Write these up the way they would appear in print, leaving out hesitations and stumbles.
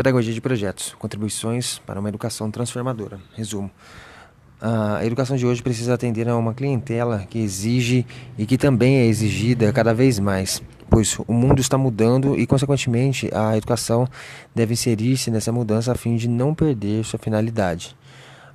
Pedagogia de projetos, contribuições para uma educação transformadora. Resumo. A educação de hoje precisa atender a uma clientela que exige e que também é exigida cada vez mais, pois o mundo está mudando e, consequentemente, a educação deve inserir-se nessa mudança a fim de não perder sua finalidade.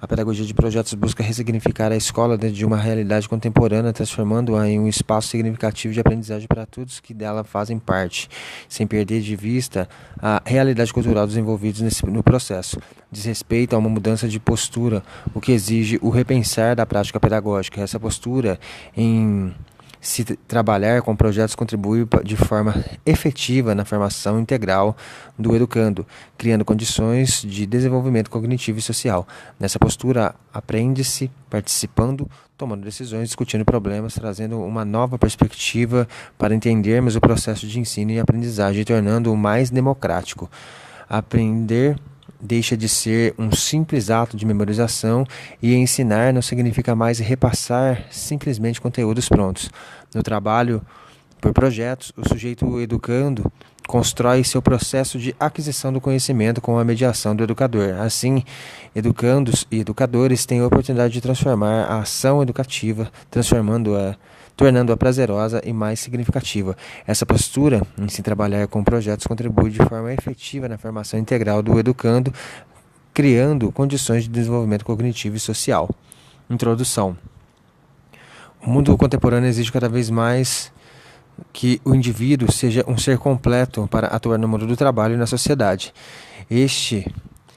A pedagogia de projetos busca ressignificar a escola dentro de uma realidade contemporânea, transformando-a em um espaço significativo de aprendizagem para todos que dela fazem parte, sem perder de vista a realidade cultural dos envolvidos no processo. Diz respeito a uma mudança de postura, o que exige o repensar da prática pedagógica. Essa postura em se trabalhar com projetos contribui de forma efetiva na formação integral do educando, criando condições de desenvolvimento cognitivo e social. Nessa postura, aprende-se participando, tomando decisões, discutindo problemas, trazendo uma nova perspectiva para entendermos o processo de ensino e aprendizagem, tornando-o mais democrático. Aprender deixa de ser um simples ato de memorização e ensinar não significa mais repassar simplesmente conteúdos prontos. No trabalho por projetos, o sujeito educando constrói seu processo de aquisição do conhecimento com a mediação do educador. Assim, educandos e educadores têm a oportunidade de transformar a ação educativa, tornando-a prazerosa e mais significativa. Essa postura em se trabalhar com projetos contribui de forma efetiva na formação integral do educando, criando condições de desenvolvimento cognitivo e social. Introdução. O mundo contemporâneo exige cada vez mais que o indivíduo seja um ser completo para atuar no mundo do trabalho e na sociedade. Este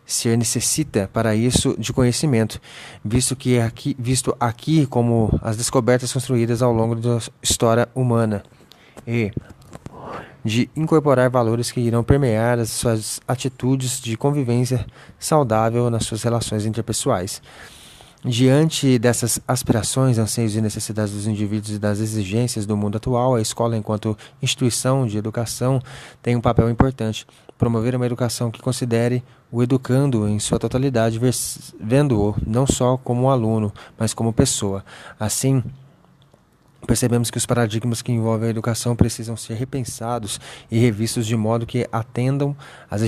ser necessita, para isso, de conhecimento, visto aqui como as descobertas construídas ao longo da história humana, e de incorporar valores que irão permear as suas atitudes de convivência saudável nas suas relações interpessoais. Diante dessas aspirações, anseios e necessidades dos indivíduos e das exigências do mundo atual, a escola, enquanto instituição de educação, tem um papel importante. Promover uma educação que considere o educando em sua totalidade, vendo-o não só como aluno, mas como pessoa. Assim, percebemos que os paradigmas que envolvem a educação precisam ser repensados e revistos de modo que atendam às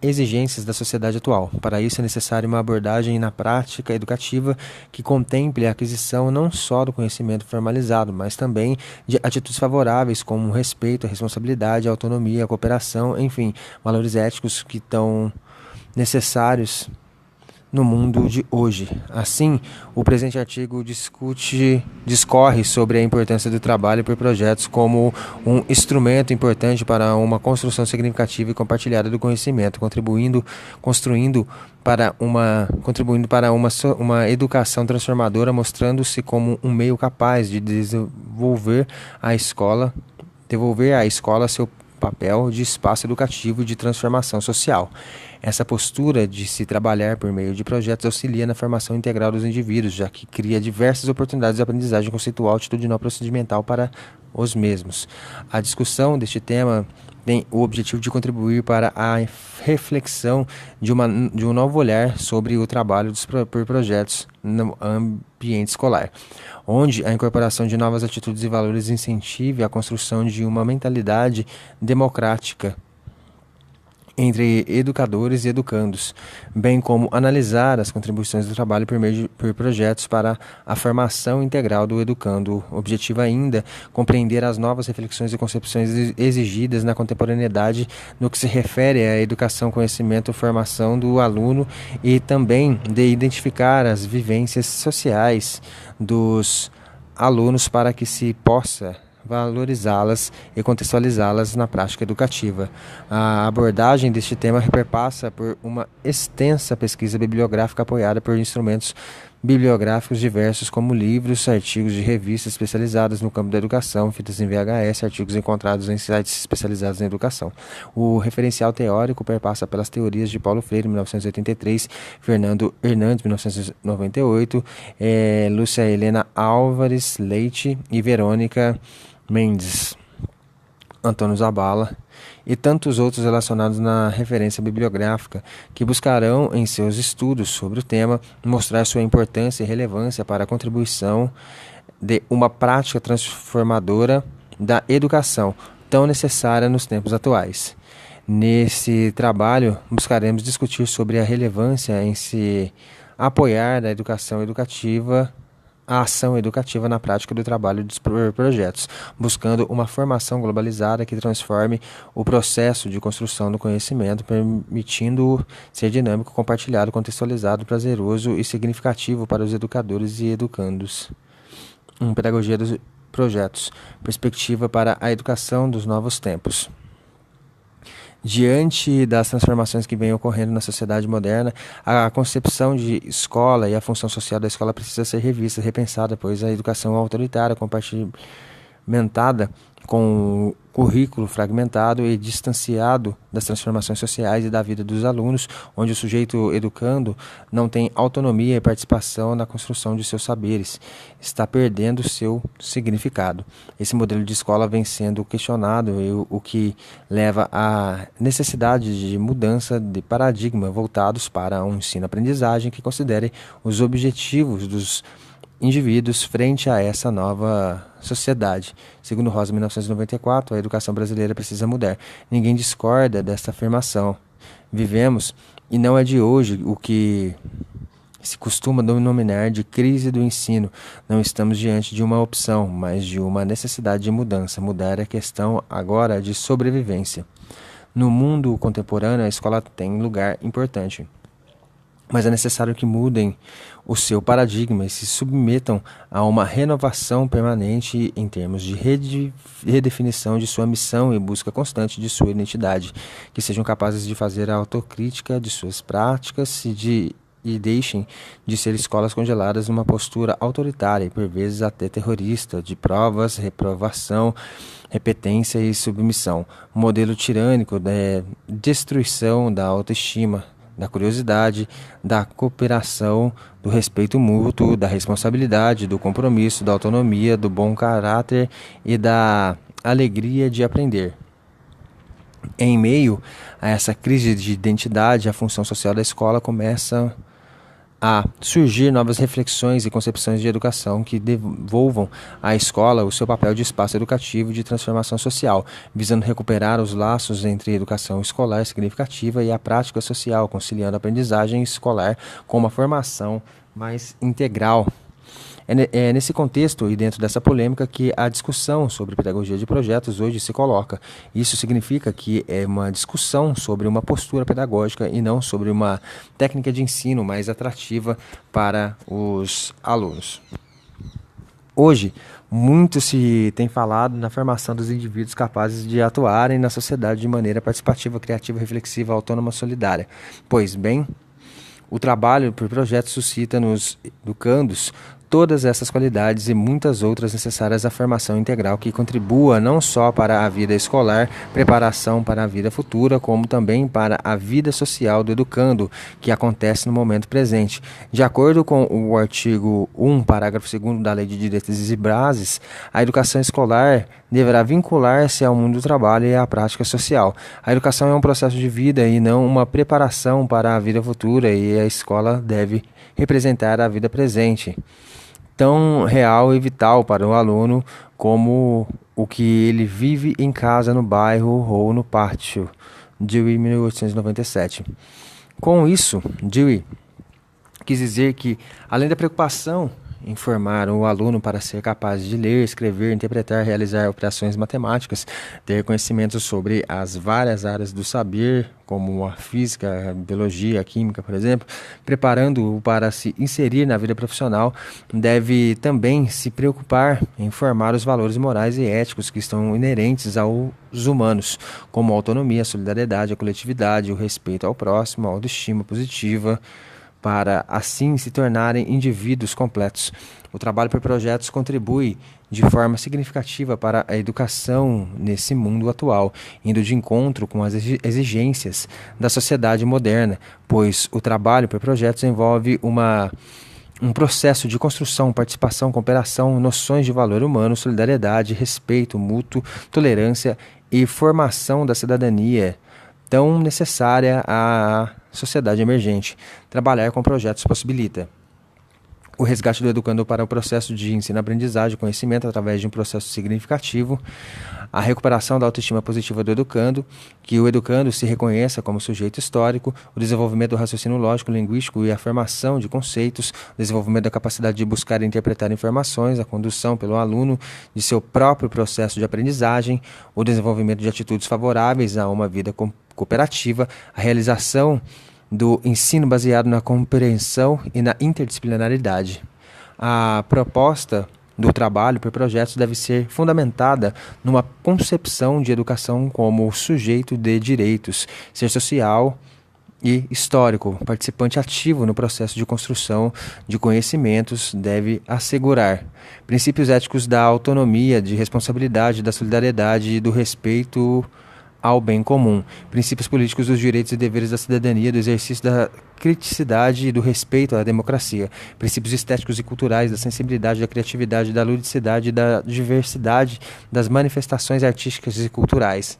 exigências da sociedade atual. Para isso é necessária uma abordagem na prática educativa que contemple a aquisição não só do conhecimento formalizado, mas também de atitudes favoráveis como o respeito, a responsabilidade, a autonomia, a cooperação, enfim, valores éticos que estão necessários no mundo de hoje. Assim, o presente artigo discorre sobre a importância do trabalho por projetos como um instrumento importante para uma construção significativa e compartilhada do conhecimento, contribuindo para uma educação transformadora, mostrando-se como um meio capaz de devolver à escola seu papel de espaço educativo e de transformação social. Essa postura de se trabalhar por meio de projetos auxilia na formação integral dos indivíduos, já que cria diversas oportunidades de aprendizagem conceitual, atitudinal e procedimental para os mesmos. A discussão deste tema tem o objetivo de contribuir para a reflexão de um novo olhar sobre o trabalho por projetos no ambiente escolar, onde a incorporação de novas atitudes e valores incentive a construção de uma mentalidade democrática entre educadores e educandos, bem como analisar as contribuições do trabalho por projetos para a formação integral do educando. O objetivo ainda compreender as novas reflexões e concepções exigidas na contemporaneidade no que se refere à educação, conhecimento, formação do aluno e também de identificar as vivências sociais dos alunos para que se possa valorizá-las e contextualizá-las na prática educativa. A abordagem deste tema perpassa por uma extensa pesquisa bibliográfica apoiada por instrumentos bibliográficos diversos como livros, artigos de revistas especializadas no campo da educação, fitas em VHS, artigos encontrados em sites especializados em educação. O referencial teórico perpassa pelas teorias de Paulo Freire, 1983, Fernando Hernandes, 1998, Lúcia Helena Álvares Leite e Verônica Mendes, Antônio Zabala e tantos outros relacionados na referência bibliográfica, que buscarão em seus estudos sobre o tema mostrar sua importância e relevância para a contribuição de uma prática transformadora da educação, tão necessária nos tempos atuais. Nesse trabalho, buscaremos discutir sobre a relevância em se apoiar a ação educativa na prática do trabalho dos projetos, buscando uma formação globalizada que transforme o processo de construção do conhecimento, permitindo-o ser dinâmico, compartilhado, contextualizado, prazeroso e significativo para os educadores e educandos. Pedagogia dos projetos, perspectiva para a educação dos novos tempos. Diante das transformações que vêm ocorrendo na sociedade moderna, a concepção de escola e a função social da escola precisa ser revista, repensada, pois a educação autoritária, compartimentada, com o currículo fragmentado e distanciado das transformações sociais e da vida dos alunos, onde o sujeito educando não tem autonomia e participação na construção de seus saberes, está perdendo seu significado. Esse modelo de escola vem sendo questionado, o que leva à necessidade de mudança de paradigma voltados para um ensino-aprendizagem que considere os objetivos dos indivíduos frente a essa nova sociedade. Segundo Rosa, 1994, a educação brasileira precisa mudar. Ninguém discorda desta afirmação. Vivemos, e não é de hoje, o que se costuma denominar de crise do ensino. Não estamos diante de uma opção, mas de uma necessidade de mudança. Mudar é questão agora de sobrevivência. No mundo contemporâneo, a escola tem lugar importante, mas é necessário que mudem o seu paradigma e se submetam a uma renovação permanente em termos de redefinição de sua missão e busca constante de sua identidade, que sejam capazes de fazer a autocrítica de suas práticas e deixem de ser escolas congeladas numa postura autoritária e por vezes até terrorista, de provas, reprovação, repetência e submissão. Um modelo tirânico da destruição da autoestima, da curiosidade, da cooperação, do respeito mútuo, da responsabilidade, do compromisso, da autonomia, do bom caráter e da alegria de aprender. Em meio a essa crise de identidade, a função social da escola começa a surgir novas reflexões e concepções de educação que devolvam à escola o seu papel de espaço educativo e de transformação social, visando recuperar os laços entre a educação escolar significativa e a prática social, conciliando a aprendizagem escolar com uma formação mais integral. É nesse contexto e dentro dessa polêmica que a discussão sobre pedagogia de projetos hoje se coloca. Isso significa que é uma discussão sobre uma postura pedagógica e não sobre uma técnica de ensino mais atrativa para os alunos. Hoje, muito se tem falado na formação dos indivíduos capazes de atuarem na sociedade de maneira participativa, criativa, reflexiva, autônoma, solidária. Pois bem, o trabalho por projetos suscita nos educandos todas essas qualidades e muitas outras necessárias à formação integral que contribua não só para a vida escolar, preparação para a vida futura, como também para a vida social do educando, que acontece no momento presente. De acordo com o artigo 1, parágrafo 2º da Lei de Diretrizes e Bases, a educação escolar deverá vincular-se ao mundo do trabalho e à prática social. A educação é um processo de vida e não uma preparação para a vida futura, e a escola deve representar a vida presente, tão real e vital para o aluno como o que ele vive em casa, no bairro ou no pátio. Dewey, 1897. Com isso, Dewey quis dizer que, além da preocupação em formar o aluno para ser capaz de ler, escrever, interpretar, realizar operações matemáticas, ter conhecimentos sobre as várias áreas do saber, como a física, a biologia, a química, por exemplo, preparando-o para se inserir na vida profissional, deve também se preocupar em formar os valores morais e éticos que estão inerentes aos humanos, como a autonomia, a solidariedade, a coletividade, o respeito ao próximo, a autoestima positiva, para assim se tornarem indivíduos completos. O trabalho por projetos contribui de forma significativa para a educação nesse mundo atual, indo de encontro com as exigências da sociedade moderna, pois o trabalho por projetos envolve um processo de construção, participação, cooperação, noções de valor humano, solidariedade, respeito mútuo, tolerância e formação da cidadania, tão necessária à sociedade emergente. Trabalhar com projetos possibilita o resgate do educando para o processo de ensino-aprendizagem, conhecimento através de um processo significativo, a recuperação da autoestima positiva do educando, que o educando se reconheça como sujeito histórico, o desenvolvimento do raciocínio lógico, linguístico e a formação de conceitos, o desenvolvimento da capacidade de buscar e interpretar informações, a condução pelo aluno de seu próprio processo de aprendizagem, o desenvolvimento de atitudes favoráveis a uma vida cooperativa, a realização do ensino baseado na compreensão e na interdisciplinaridade. A proposta do trabalho por projetos deve ser fundamentada numa concepção de educação como sujeito de direitos, ser social e histórico, participante ativo no processo de construção de conhecimentos, deve assegurar princípios éticos da autonomia, de responsabilidade, da solidariedade e do respeito ao bem comum, princípios políticos dos direitos e deveres da cidadania, do exercício da criticidade e do respeito à democracia, princípios estéticos e culturais, da sensibilidade, da criatividade, da ludicidade e da diversidade das manifestações artísticas e culturais,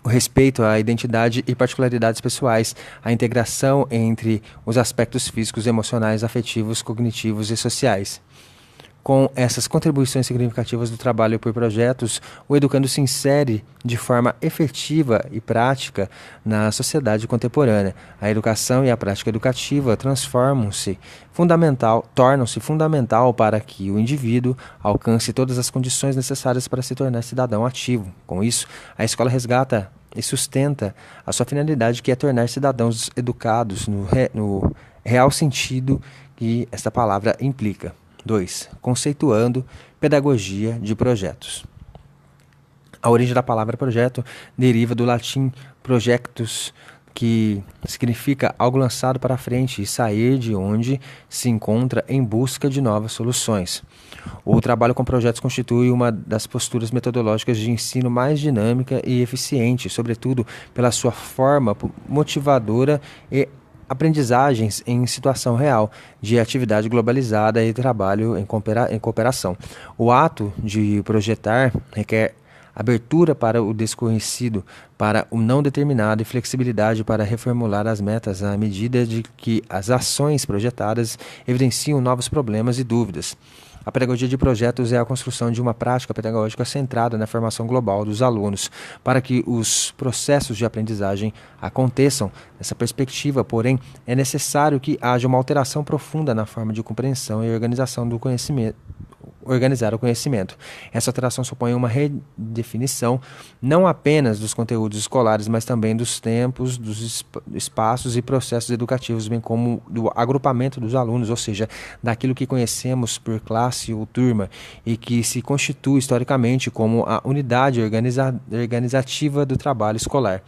o respeito à identidade e particularidades pessoais, a integração entre os aspectos físicos, emocionais, afetivos, cognitivos e sociais. Com essas contribuições significativas do trabalho por projetos, o educando se insere de forma efetiva e prática na sociedade contemporânea. A educação e a prática educativa tornam-se fundamental para que o indivíduo alcance todas as condições necessárias para se tornar cidadão ativo. Com isso, a escola resgata e sustenta a sua finalidade, que é tornar cidadãos educados no real sentido que esta palavra implica. 2. Conceituando pedagogia de projetos. A origem da palavra projeto deriva do latim projectus, que significa algo lançado para frente e sair de onde se encontra em busca de novas soluções. O trabalho com projetos constitui uma das posturas metodológicas de ensino mais dinâmica e eficiente, sobretudo pela sua forma motivadora e aprendizagens em situação real, de atividade globalizada e trabalho em cooperação. O ato de projetar requer abertura para o desconhecido, para o não determinado e flexibilidade para reformular as metas à medida de que as ações projetadas evidenciam novos problemas e dúvidas. A pedagogia de projetos é a construção de uma prática pedagógica centrada na formação global dos alunos, para que os processos de aprendizagem aconteçam. Nessa perspectiva, porém, é necessário que haja uma alteração profunda na forma de compreensão e organização do conhecimento. Organizar o conhecimento. Essa alteração supõe uma redefinição não apenas dos conteúdos escolares, mas também dos tempos, dos espaços e processos educativos, bem como do agrupamento dos alunos, ou seja, daquilo que conhecemos por classe ou turma e que se constitui historicamente como a unidade organizativa do trabalho escolar.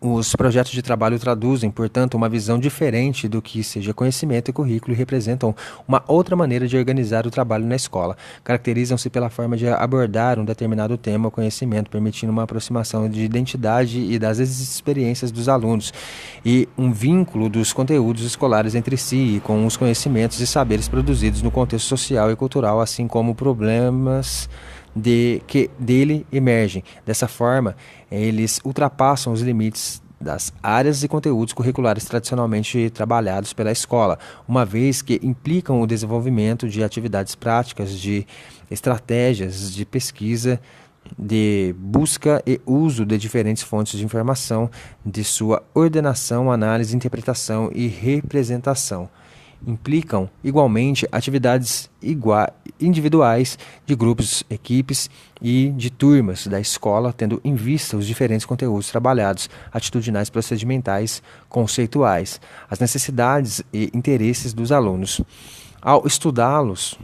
Os projetos de trabalho traduzem, portanto, uma visão diferente do que seja conhecimento e currículo e representam uma outra maneira de organizar o trabalho na escola. Caracterizam-se pela forma de abordar um determinado tema ou conhecimento, permitindo uma aproximação de identidade e das experiências dos alunos e um vínculo dos conteúdos escolares entre si e com os conhecimentos e saberes produzidos no contexto social e cultural, assim como problemas que dele emergem. Dessa forma, eles ultrapassam os limites das áreas e conteúdos curriculares tradicionalmente trabalhados pela escola, uma vez que implicam o desenvolvimento de atividades práticas, de estratégias de pesquisa, de busca e uso de diferentes fontes de informação, de sua ordenação, análise, interpretação e representação. Implicam, igualmente, atividades individuais de grupos, equipes e de turmas da escola, tendo em vista os diferentes conteúdos trabalhados, atitudinais, procedimentais, conceituais, as necessidades e interesses dos alunos. Ao estudá-los,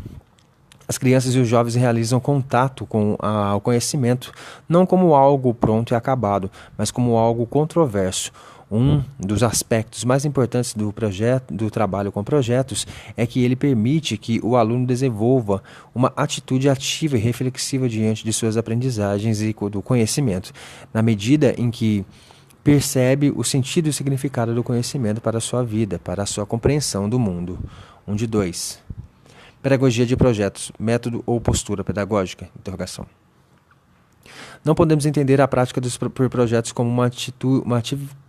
as crianças e os jovens realizam contato com o conhecimento, não como algo pronto e acabado, mas como algo controverso. Um dos aspectos mais importantes do trabalho com projetos é que ele permite que o aluno desenvolva uma atitude ativa e reflexiva diante de suas aprendizagens e do conhecimento, na medida em que percebe o sentido e o significado do conhecimento para a sua vida, para a sua compreensão do mundo. 1 de 2. Pedagogia de projetos, método ou postura pedagógica? Interrogação. Não podemos entender a prática por projetos como uma atividade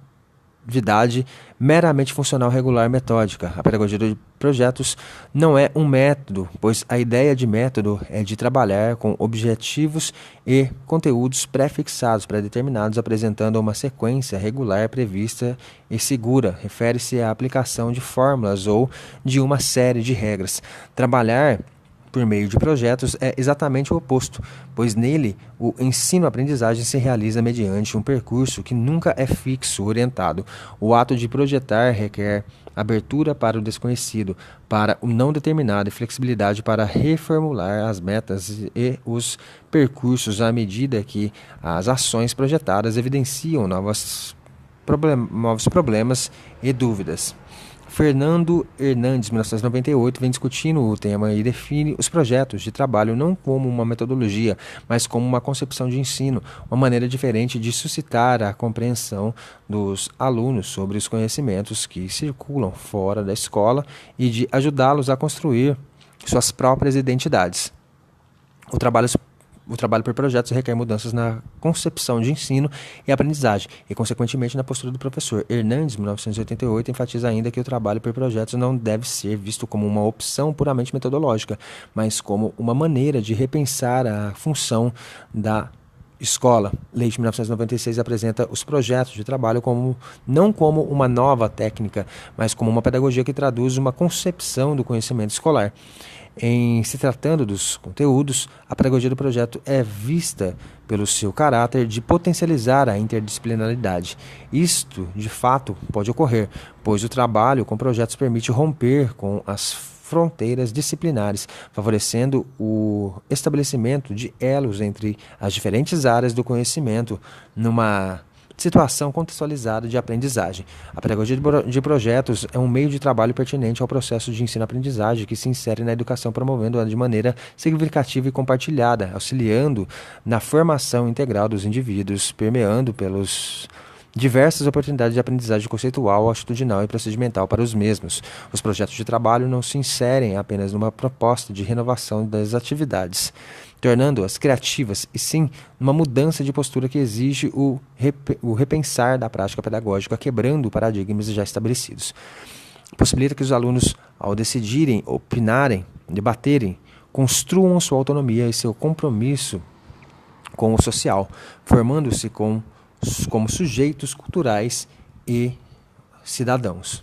atividade meramente funcional, regular, metódica. A pedagogia de projetos não é um método, pois a ideia de método é de trabalhar com objetivos e conteúdos pré-fixados, pré-determinados, apresentando uma sequência regular, prevista e segura. Refere-se à aplicação de fórmulas ou de uma série de regras. Trabalhar por meio de projetos é exatamente o oposto, pois nele o ensino-aprendizagem se realiza mediante um percurso que nunca é fixo, orientado. O ato de projetar requer abertura para o desconhecido, para o não determinado e flexibilidade para reformular as metas e os percursos à medida que as ações projetadas evidenciam novos problemas e dúvidas. Fernando Hernandes, 1998, vem discutindo o tema e define os projetos de trabalho não como uma metodologia, mas como uma concepção de ensino, uma maneira diferente de suscitar a compreensão dos alunos sobre os conhecimentos que circulam fora da escola e de ajudá-los a construir suas próprias identidades. O trabalho por projetos requer mudanças na concepção de ensino e aprendizagem e, consequentemente, na postura do professor. Hernandes, 1988, enfatiza ainda que o trabalho por projetos não deve ser visto como uma opção puramente metodológica, mas como uma maneira de repensar a função da escola. Leite, 1996, apresenta os projetos de trabalho não como uma nova técnica, mas como uma pedagogia que traduz uma concepção do conhecimento escolar. Em se tratando dos conteúdos, a pedagogia do projeto é vista pelo seu caráter de potencializar a interdisciplinaridade. Isto, de fato, pode ocorrer, pois o trabalho com projetos permite romper com as fronteiras disciplinares, favorecendo o estabelecimento de elos entre as diferentes áreas do conhecimento numa situação contextualizada de aprendizagem. A pedagogia de projetos é um meio de trabalho pertinente ao processo de ensino-aprendizagem que se insere na educação, promovendo-a de maneira significativa e compartilhada, auxiliando na formação integral dos indivíduos, permeando pelos diversas oportunidades de aprendizagem conceitual, atitudinal e procedimental para os mesmos. Os projetos de trabalho não se inserem apenas numa proposta de renovação das atividades, tornando-as criativas, e sim numa mudança de postura que exige o repensar da prática pedagógica, quebrando paradigmas já estabelecidos. Possibilita que os alunos, ao decidirem, opinarem, debaterem, construam sua autonomia e seu compromisso com o social, formando-se como sujeitos culturais e cidadãos.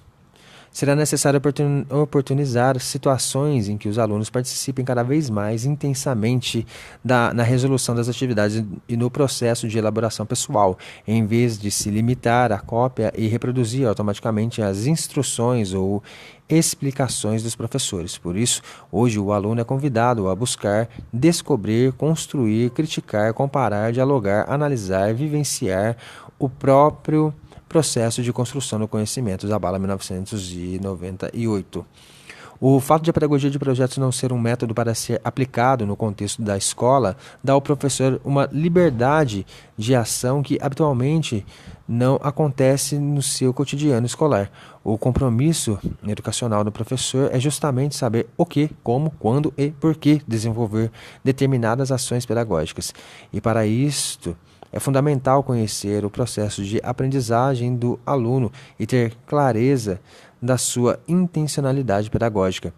Será necessário oportunizar situações em que os alunos participem cada vez mais intensamente na resolução das atividades e no processo de elaboração pessoal, em vez de se limitar à cópia e reproduzir automaticamente as instruções ou explicações dos professores. Por isso, hoje o aluno é convidado a buscar, descobrir, construir, criticar, comparar, dialogar, analisar, vivenciar o próprio processo de construção do conhecimento, Zabala, 1998. O fato de a pedagogia de projetos não ser um método para ser aplicado no contexto da escola dá ao professor uma liberdade de ação que habitualmente não acontece no seu cotidiano escolar. O compromisso educacional do professor é justamente saber o que, como, quando e por que desenvolver determinadas ações pedagógicas. E para isto, é fundamental conhecer o processo de aprendizagem do aluno e ter clareza da sua intencionalidade pedagógica.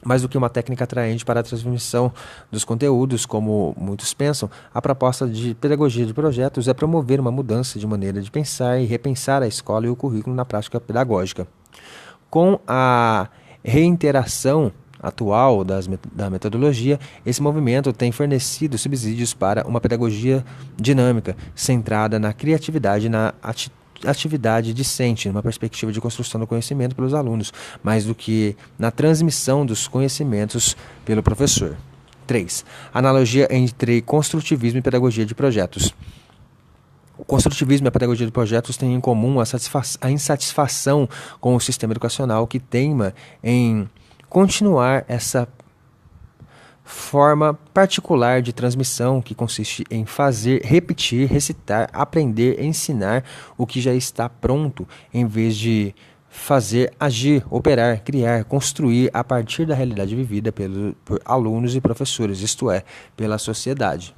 Mais do que uma técnica atraente para a transmissão dos conteúdos, como muitos pensam, a proposta de pedagogia de projetos é promover uma mudança de maneira de pensar e repensar a escola e o currículo na prática pedagógica. Com a reiteração atual da metodologia, esse movimento tem fornecido subsídios para uma pedagogia dinâmica, centrada na criatividade e na atividade discente, numa perspectiva de construção do conhecimento pelos alunos, mais do que na transmissão dos conhecimentos pelo professor. 3. Analogia entre construtivismo e pedagogia de projetos. O construtivismo e a pedagogia de projetos têm em comum a insatisfação com o sistema educacional que teima em continuar essa forma particular de transmissão que consiste em fazer, repetir, recitar, aprender, ensinar o que já está pronto, em vez de fazer, agir, operar, criar, construir a partir da realidade vivida por alunos e professores, isto é, pela sociedade.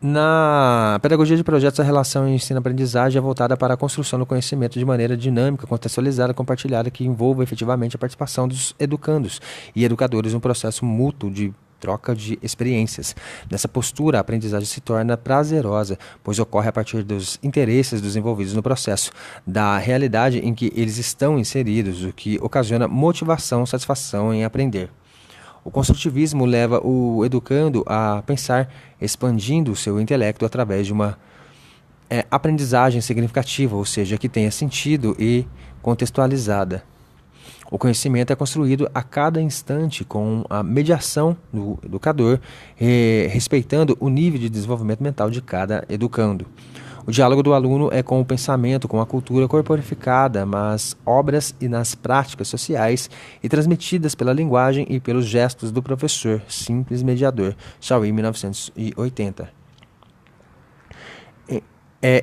Na pedagogia de projetos, a relação ensino-aprendizagem é voltada para a construção do conhecimento de maneira dinâmica, contextualizada, compartilhada, que envolva efetivamente a participação dos educandos e educadores no processo mútuo de troca de experiências. Nessa postura, a aprendizagem se torna prazerosa, pois ocorre a partir dos interesses dos envolvidos no processo, da realidade em que eles estão inseridos, o que ocasiona motivação, satisfação em aprender. O construtivismo leva o educando a pensar, expandindo o seu intelecto através de uma aprendizagem significativa, ou seja, que tenha sentido e contextualizada. O conhecimento é construído a cada instante com a mediação do educador, respeitando o nível de desenvolvimento mental de cada educando. O diálogo do aluno é com o pensamento, com a cultura corporificada, nas obras e nas práticas sociais e transmitidas pela linguagem e pelos gestos do professor, simples mediador. Chauí, 1980.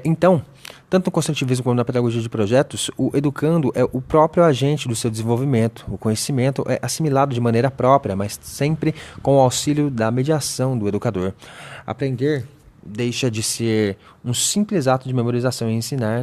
Então, tanto no construtivismo como na pedagogia de projetos, o educando é o próprio agente do seu desenvolvimento. O conhecimento é assimilado de maneira própria, mas sempre com o auxílio da mediação do educador. Aprender deixa de ser um simples ato de memorização e ensinar.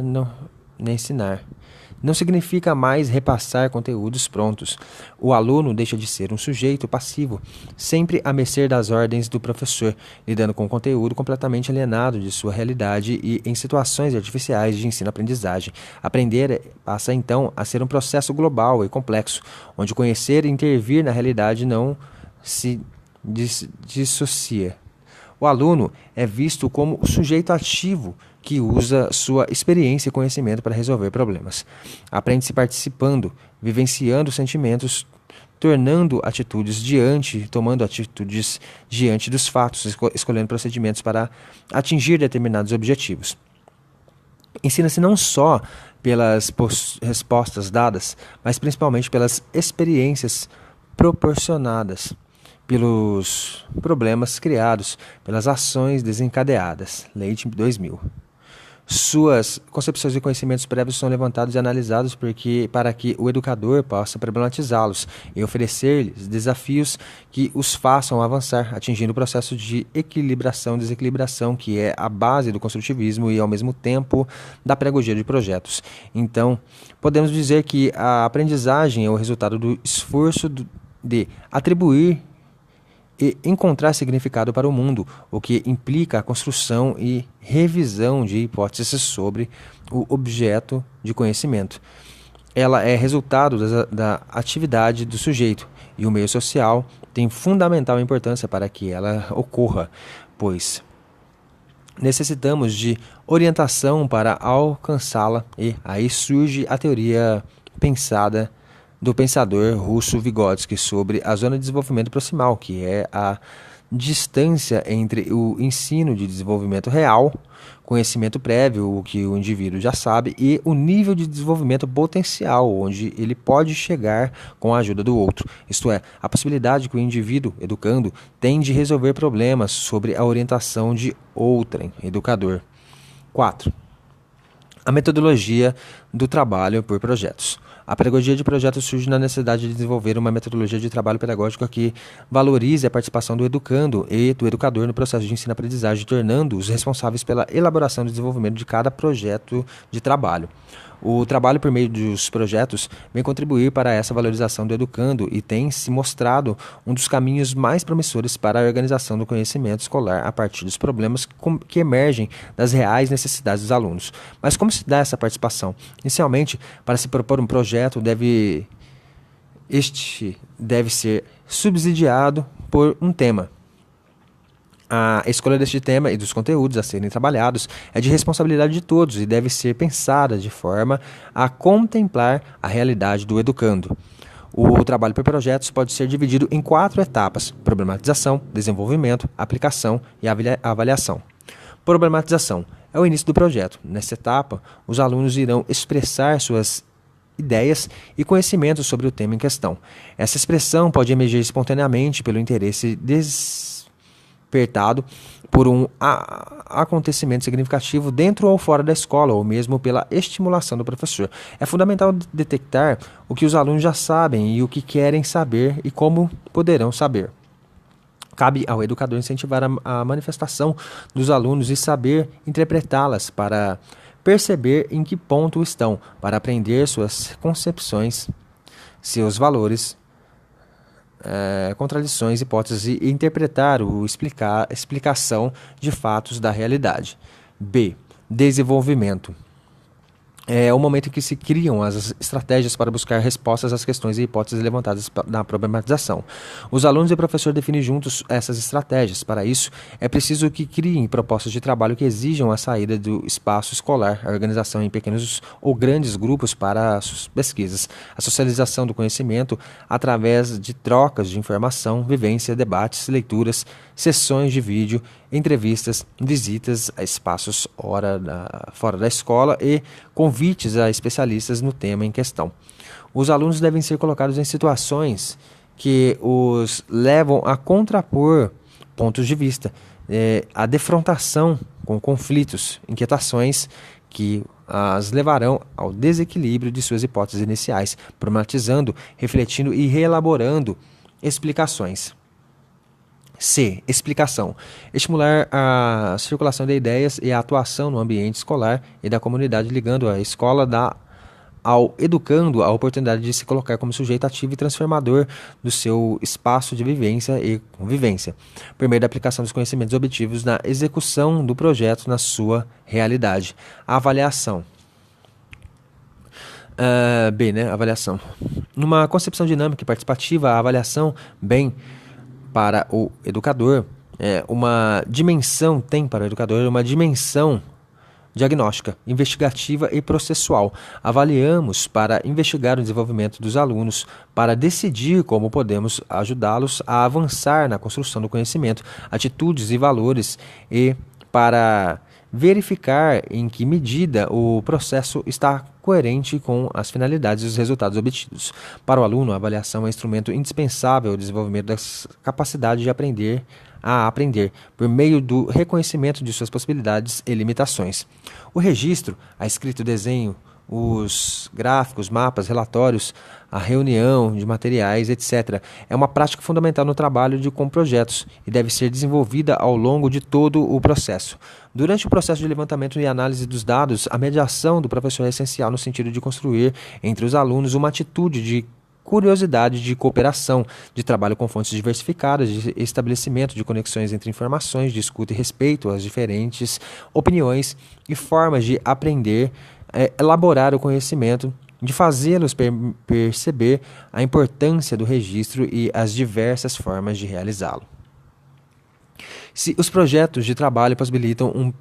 Não significa mais repassar conteúdos prontos. O aluno deixa de ser um sujeito passivo, sempre à mercê das ordens do professor, lidando com o conteúdo completamente alienado de sua realidade e em situações artificiais de ensino-aprendizagem. Aprender passa então a ser um processo global e complexo, onde conhecer e intervir na realidade não se dissocia. O aluno é visto como o sujeito ativo que usa sua experiência e conhecimento para resolver problemas. Aprende-se participando, vivenciando sentimentos, tomando atitudes diante dos fatos, escolhendo procedimentos para atingir determinados objetivos. Ensina-se não só pelas respostas dadas, mas principalmente pelas experiências proporcionadas, pelos problemas criados, pelas ações desencadeadas. Leite, 2000. Suas concepções e conhecimentos prévios são levantados e analisados para que o educador possa problematizá-los e oferecer-lhes desafios que os façam avançar, atingindo o processo de equilibração-desequilibração, que é a base do construtivismo e, ao mesmo tempo, da pedagogia de projetos. Então, podemos dizer que a aprendizagem é o resultado do esforço de atribuir e encontrar significado para o mundo, o que implica a construção e revisão de hipóteses sobre o objeto de conhecimento. Ela é resultado da atividade do sujeito, e o meio social tem fundamental importância para que ela ocorra, pois necessitamos de orientação para alcançá-la, e aí surge a teoria pensada do pensador russo Vygotsky sobre a zona de desenvolvimento proximal, que é a distância entre o ensino de desenvolvimento real, conhecimento prévio, o que o indivíduo já sabe, e o nível de desenvolvimento potencial, onde ele pode chegar com a ajuda do outro. Isto é, a possibilidade que o indivíduo, educando, tem de resolver problemas sobre a orientação de outrem, educador. 4. A metodologia do trabalho por projetos. A pedagogia de projetos surge na necessidade de desenvolver uma metodologia de trabalho pedagógico que valorize a participação do educando e do educador no processo de ensino-aprendizagem, tornando-os responsáveis pela elaboração e desenvolvimento de cada projeto de trabalho. O trabalho por meio dos projetos vem contribuir para essa valorização do educando e tem se mostrado um dos caminhos mais promissores para a organização do conhecimento escolar a partir dos problemas que emergem das reais necessidades dos alunos. Mas como se dá essa participação? Inicialmente, para se propor um projeto, este deve ser subsidiado por um tema. A escolha deste tema e dos conteúdos a serem trabalhados é de responsabilidade de todos e deve ser pensada de forma a contemplar a realidade do educando. O trabalho por projetos pode ser dividido em 4 etapas: problematização, desenvolvimento, aplicação e avaliação. Problematização é o início do projeto. Nessa etapa, os alunos irão expressar suas ideias e conhecimentos sobre o tema em questão. Essa expressão pode emergir espontaneamente pelo interesse despertado por um acontecimento significativo dentro ou fora da escola, ou mesmo pela estimulação do professor. É fundamental detectar o que os alunos já sabem e o que querem saber e como poderão saber. Cabe ao educador incentivar a manifestação dos alunos e saber interpretá-las para perceber em que ponto estão, para aprender suas concepções, seus valores, contradições, hipóteses e interpretar ou explicação de fatos da realidade. B. Desenvolvimento. É o momento em que se criam as estratégias para buscar respostas às questões e hipóteses levantadas na problematização. Os alunos e o professor definem juntos essas estratégias. Para isso, é preciso que criem propostas de trabalho que exijam a saída do espaço escolar, a organização em pequenos ou grandes grupos para as pesquisas, a socialização do conhecimento através de trocas de informação, vivência, debates, leituras, sessões de vídeo, entrevistas, visitas a espaços fora da escola e convites a especialistas no tema em questão. Os alunos devem ser colocados em situações que os levam a contrapor pontos de vista, a defrontação com conflitos, inquietações que as levarão ao desequilíbrio de suas hipóteses iniciais, problematizando, refletindo e reelaborando explicações. C. Explicação. Estimular a circulação de ideias e a atuação no ambiente escolar e da comunidade, ligando a escola ao educando a oportunidade de se colocar como sujeito ativo e transformador do seu espaço de vivência e convivência, por meio da aplicação dos conhecimentos obtidos na execução do projeto na sua realidade. A avaliação. B, né? Avaliação. Numa concepção dinâmica e participativa, a avaliação, bem, para o educador, tem para o educador uma dimensão diagnóstica, investigativa e processual. Avaliamos para investigar o desenvolvimento dos alunos, para decidir como podemos ajudá-los a avançar na construção do conhecimento, atitudes e valores e para verificar em que medida o processo está coerente com as finalidades e os resultados obtidos. Para o aluno, a avaliação é um instrumento indispensável ao desenvolvimento da capacidade de aprender a aprender, por meio do reconhecimento de suas possibilidades e limitações. O registro, a escrita, o desenho, os gráficos, mapas, relatórios, a reunião de materiais, etc. é uma prática fundamental no trabalho com projetos e deve ser desenvolvida ao longo de todo o processo. Durante o processo de levantamento e análise dos dados, a mediação do professor é essencial no sentido de construir entre os alunos uma atitude de curiosidade, de cooperação, de trabalho com fontes diversificadas, de estabelecimento de conexões entre informações, de escuta e respeito às diferentes opiniões e formas de aprender, elaborar o conhecimento, de fazê-los perceber a importância do registro e as diversas formas de realizá-lo. Se os projetos de trabalho possibilitam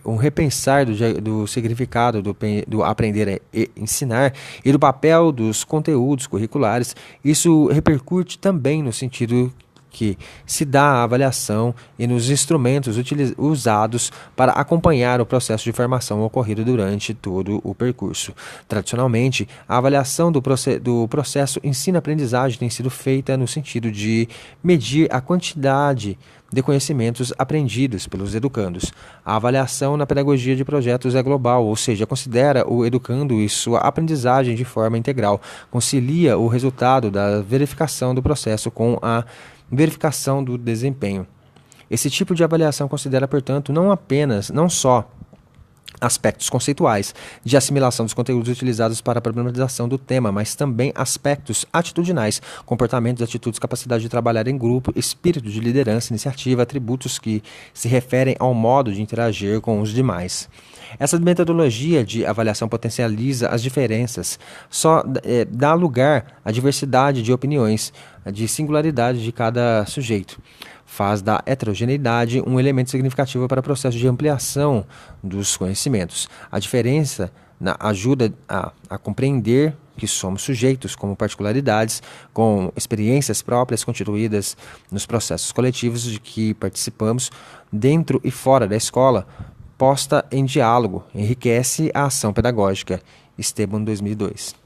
um repensar do significado do aprender e ensinar e do papel dos conteúdos curriculares, isso repercute também no sentido que se dá à avaliação e nos instrumentos usados para acompanhar o processo de formação ocorrido durante todo o percurso. Tradicionalmente, a avaliação do processo ensino-aprendizagem tem sido feita no sentido de medir a quantidade de conhecimentos aprendidos pelos educandos. A avaliação na pedagogia de projetos é global, ou seja, considera o educando e sua aprendizagem de forma integral, concilia o resultado da verificação do processo com a verificação do desempenho. Esse tipo de avaliação considera, portanto, não só aspectos conceituais de assimilação dos conteúdos utilizados para a problematização do tema, mas também aspectos atitudinais, comportamentos, atitudes, capacidade de trabalhar em grupo, espírito de liderança, iniciativa, atributos que se referem ao modo de interagir com os demais. Essa metodologia de avaliação potencializa as diferenças, só dá lugar à diversidade de opiniões, de singularidade de cada sujeito. Faz da heterogeneidade um elemento significativo para o processo de ampliação dos conhecimentos. A diferença ajuda a compreender que somos sujeitos como particularidades, com experiências próprias constituídas nos processos coletivos de que participamos dentro e fora da escola, posta em diálogo, enriquece a ação pedagógica. Esteban, 2002.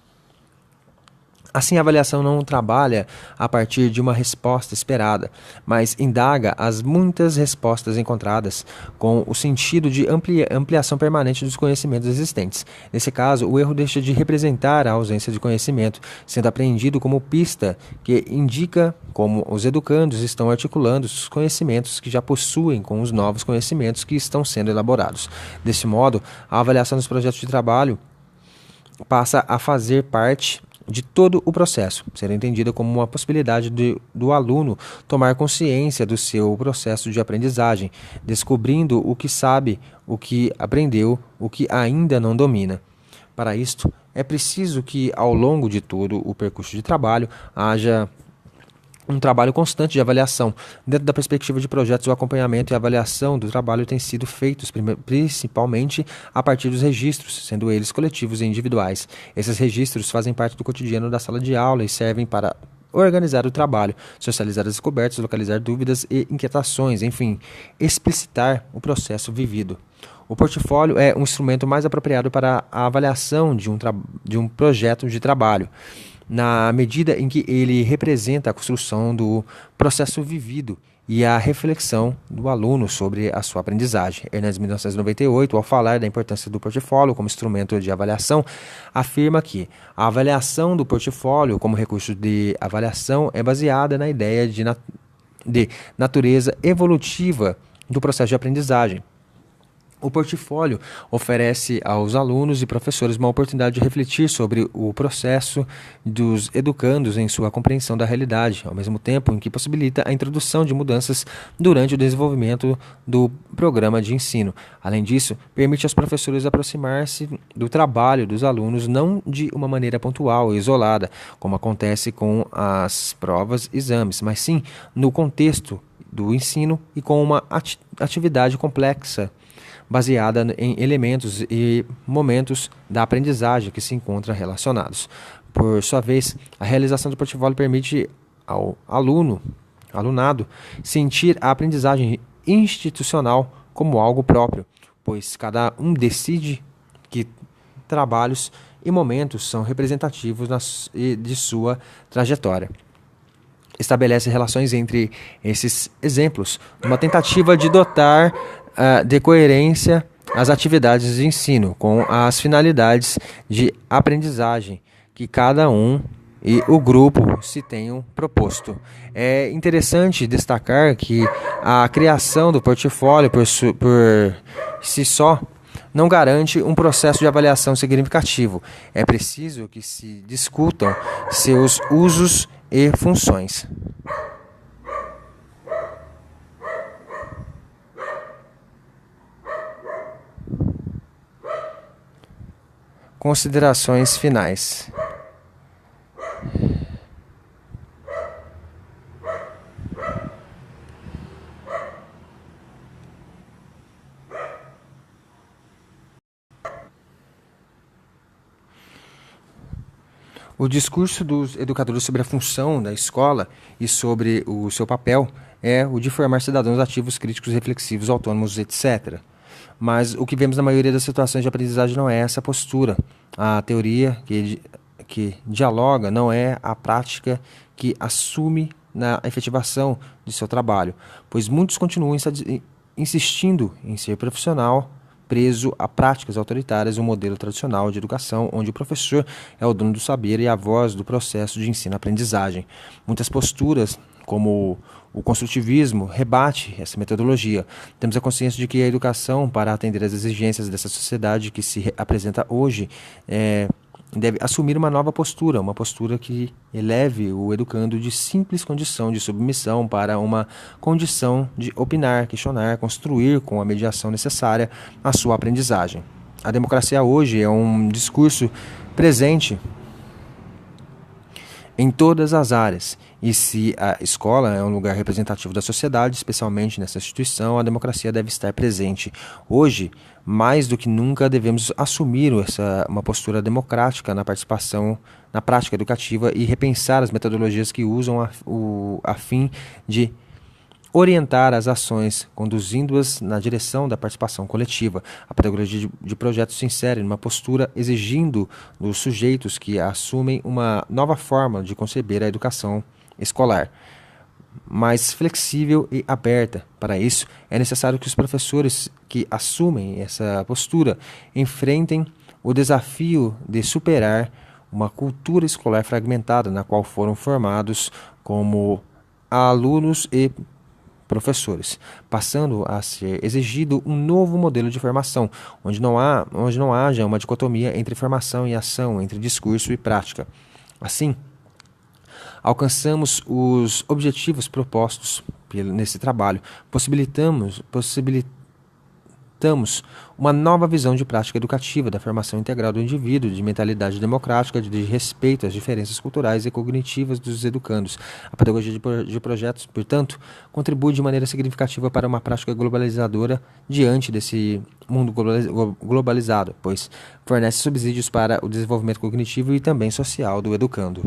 Assim, a avaliação não trabalha a partir de uma resposta esperada, mas indaga as muitas respostas encontradas, com o sentido de ampliação permanente dos conhecimentos existentes. Nesse caso, o erro deixa de representar a ausência de conhecimento, sendo apreendido como pista que indica como os educandos estão articulando os conhecimentos que já possuem com os novos conhecimentos que estão sendo elaborados. Desse modo, a avaliação dos projetos de trabalho passa a fazer parte de todo o processo, sendo entendida como uma possibilidade do aluno tomar consciência do seu processo de aprendizagem, descobrindo o que sabe, o que aprendeu, o que ainda não domina. Para isto, é preciso que, ao longo de todo o percurso de trabalho, haja um trabalho constante de avaliação. Dentro da perspectiva de projetos, o acompanhamento e a avaliação do trabalho têm sido feitos principalmente a partir dos registros, sendo eles coletivos e individuais. Esses registros fazem parte do cotidiano da sala de aula e servem para organizar o trabalho, socializar as descobertas, localizar dúvidas e inquietações, enfim, explicitar o processo vivido. O portfólio é um instrumento mais apropriado para a avaliação de um projeto de trabalho, na medida em que ele representa a construção do processo vivido e a reflexão do aluno sobre a sua aprendizagem. Hernandes, 1998, ao falar da importância do portfólio como instrumento de avaliação, afirma que a avaliação do portfólio como recurso de avaliação é baseada na ideia de natureza evolutiva do processo de aprendizagem. O portfólio oferece aos alunos e professores uma oportunidade de refletir sobre o processo dos educandos em sua compreensão da realidade, ao mesmo tempo em que possibilita a introdução de mudanças durante o desenvolvimento do programa de ensino. Além disso, permite aos professores aproximar-se do trabalho dos alunos não de uma maneira pontual e isolada, como acontece com as provas e exames, mas sim no contexto do ensino e com uma atividade complexa, baseada em elementos e momentos da aprendizagem que se encontram relacionados. Por sua vez, a realização do portfólio permite ao alunado, sentir a aprendizagem institucional como algo próprio, pois cada um decide que trabalhos e momentos são representativos de sua trajetória. Estabelece relações entre esses exemplos, uma tentativa de dotar de coerência as atividades de ensino com as finalidades de aprendizagem que cada um e o grupo se tenham proposto. É interessante destacar que a criação do portfólio por si só não garante um processo de avaliação significativo. É preciso que se discutam seus usos e funções. Considerações finais. O discurso dos educadores sobre a função da escola e sobre o seu papel é o de formar cidadãos ativos, críticos, reflexivos, autônomos, etc. Mas o que vemos na maioria das situações de aprendizagem não é essa postura. A teoria que dialoga não é a prática que assume na efetivação de seu trabalho, pois muitos continuam insistindo em ser profissional, preso a práticas autoritárias e um modelo tradicional de educação, onde o professor é o dono do saber e a voz do processo de ensino-aprendizagem. Muitas posturas, como o construtivismo, rebate essa metodologia. Temos a consciência de que a educação, para atender às exigências dessa sociedade que se apresenta hoje, deve assumir uma nova postura, uma postura que eleve o educando de simples condição de submissão para uma condição de opinar, questionar, construir com a mediação necessária a sua aprendizagem. A democracia hoje é um discurso presente em todas as áreas, e se a escola é um lugar representativo da sociedade, especialmente nessa instituição, a democracia deve estar presente. Hoje, mais do que nunca, devemos assumir uma postura democrática na participação na prática educativa e repensar as metodologias que usam a fim de orientar as ações, conduzindo-as na direção da participação coletiva. A pedagogia de projetos se insere numa postura exigindo dos sujeitos que assumem uma nova forma de conceber a educação escolar, mais flexível e aberta. Para isso, é necessário que os professores que assumem essa postura enfrentem o desafio de superar uma cultura escolar fragmentada na qual foram formados como alunos e professores, passando a ser exigido um novo modelo de formação, onde não haja uma dicotomia entre formação e ação, entre discurso e prática. Assim, alcançamos os objetivos propostos nesse trabalho, possibilitamos uma nova visão de prática educativa, da formação integral do indivíduo, de mentalidade democrática, de respeito às diferenças culturais e cognitivas dos educandos. A pedagogia de projetos, portanto, contribui de maneira significativa para uma prática globalizadora diante desse mundo globalizado, pois fornece subsídios para o desenvolvimento cognitivo e também social do educando.